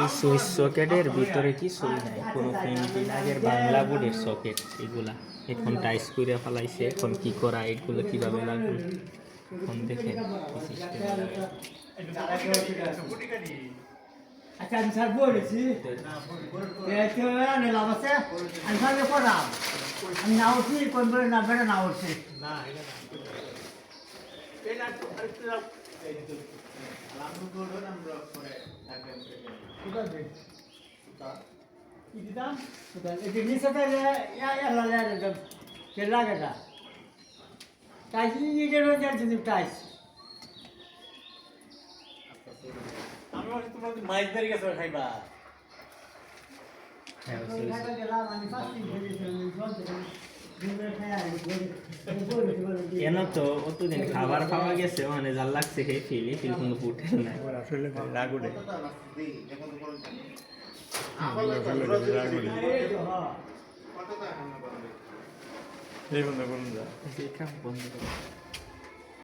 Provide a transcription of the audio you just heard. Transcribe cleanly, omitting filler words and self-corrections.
এই সুইচ সকেটের ভিতরে কিছুই নাই, কোনো পেন্টিং আগের বাংলা বোর্ডের সকেট এগুলা এখন টাইস করে ফেলাইছে। এখন কি করা, এগুলো কিভাবে লাগবে এখন দেখে আচ্ছা আমি স্যার বলেছি নিলাম আছে আমি স্যারকে পড়াম আমি না উঠছি কোন বলে না বেড়ে না উঠছি মাইক বেরিয়ে গেছে খাইবা কেন তো অতদিন খাবার খাওয়া গেছে মানে যার লাগছে সেই ফিল কিন্তু ফুটে নাই আসলে রাগ উঠে এই বন্ধ করুন যা বন্ধ করে